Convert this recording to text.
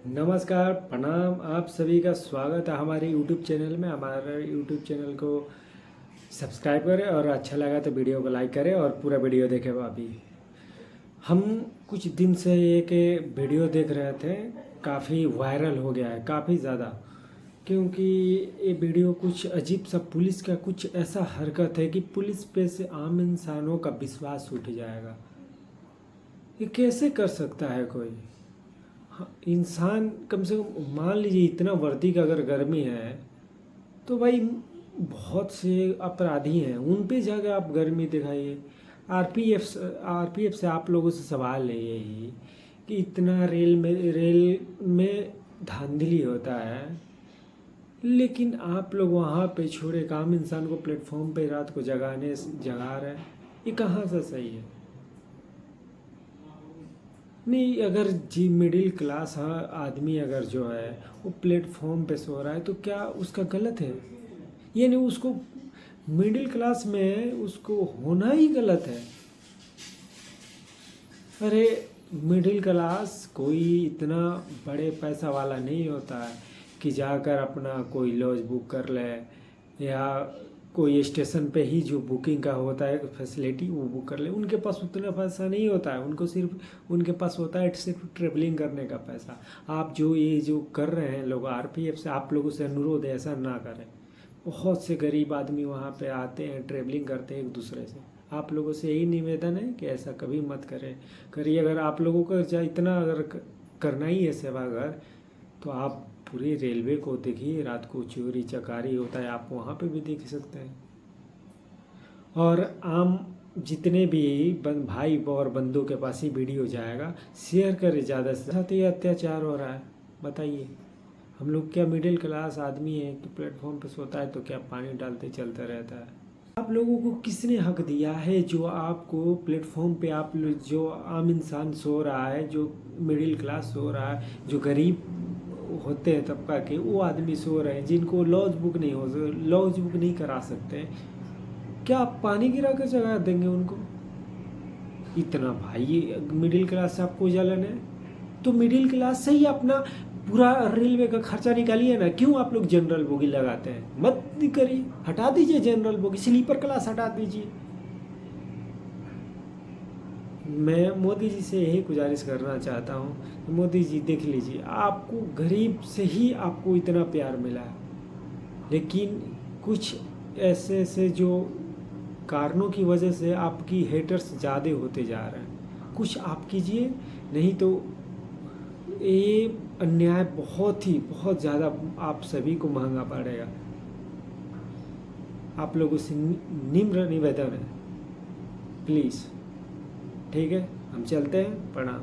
नमस्कार, प्रणाम। आप सभी का स्वागत है हमारे यूट्यूब चैनल में। हमारे यूट्यूब चैनल को सब्सक्राइब करें और अच्छा लगा तो वीडियो को लाइक करें और पूरा वीडियो देखें। अभी हम कुछ दिन से एक वीडियो देख रहे थे, काफ़ी वायरल हो गया है, काफ़ी ज़्यादा। क्योंकि ये वीडियो कुछ अजीब सा, पुलिस का कुछ ऐसा हरकत है कि पुलिस पे से आम इंसानों का विश्वास उठ जाएगा। ये कैसे कर सकता है कोई? हाँ, इंसान कम से कम मान लीजिए इतना वर्दी का अगर गर्मी है तो भाई बहुत से अपराधी हैं, उन पे जाकर आप गर्मी दिखाइए। आरपीएफ से आप लोगों से सवाल है यही कि इतना रेल में धांधली होता है, लेकिन आप लोग वहाँ पे छोड़े एक आम इंसान को प्लेटफॉर्म पे रात को जगा रहे हैं। ये कहाँ से सही है? नहीं, अगर जी मिडिल क्लास आदमी अगर जो है वो प्लेटफॉर्म पे सो रहा है तो क्या उसका गलत है? ये नहीं, उसको मिडिल क्लास में उसको होना ही गलत है। अरे मिडिल क्लास कोई इतना बड़े पैसा वाला नहीं होता है कि जाकर अपना कोई लॉज बुक कर ले, या कोई स्टेशन पे ही जो बुकिंग का होता है फैसिलिटी वो बुक कर ले। उनके पास उतना पैसा नहीं होता है, उनके पास होता है सिर्फ ट्रेवलिंग करने का पैसा। आप जो कर रहे हैं लोग, आरपीएफ से आप लोगों से अनुरोध है ऐसा ना करें। बहुत से गरीब आदमी वहाँ पे आते हैं, ट्रेवलिंग करते हैं एक दूसरे से। आप लोगों से यही निवेदन है कि ऐसा कभी मत करिए। अगर आप लोगों का इतना अगर करना ही है सेवा अगर, तो आप पूरी रेलवे को देखिए, रात को चोरी चकारी होता है, आप वहाँ पे भी देख सकते हैं। और आम जितने भी भाई और बंधु के पास ही वीडियो जाएगा, शेयर करें ज़्यादा से ज़्यादा। ये अत्याचार हो रहा है, बताइए। हम लोग क्या मिडिल क्लास आदमी है कि प्लेटफॉर्म पे सोता है तो क्या पानी डालते चलता रहता है? आप लोगों को किसने हक दिया है जो आपको प्लेटफॉर्म पे जो आम इंसान सो रहा है, जो मिडिल क्लास सो रहा है, जो गरीब होते हैं तबका के वो आदमी सो रहे हैं, जिनको लॉज बुक नहीं करा सकते, क्या आप पानी गिरा कर जगा देंगे उनको? इतना भाई मिडिल क्लास से आपको जलन है तो मिडिल क्लास से ही अपना पूरा रेलवे का खर्चा निकालिए ना। क्यों आप लोग जनरल बोगी लगाते हैं? मत करिए, हटा दीजिए जनरल बोगी, स्लीपर क्लास हटा दीजिए। मैं मोदी जी से यही गुजारिश करना चाहता हूँ, मोदी जी देख लीजिए, आपको गरीब से ही आपको इतना प्यार मिला है, लेकिन कुछ ऐसे ऐसे जो कारणों की वजह से आपकी हेटर्स ज़्यादा होते जा रहे हैं। कुछ आप कीजिए, नहीं तो ये अन्याय बहुत ज़्यादा आप सभी को महंगा पड़ेगा। आप लोगों से निम्र निवेदन है, प्लीज़। ठीक है, हम चलते हैं। प्रणाम।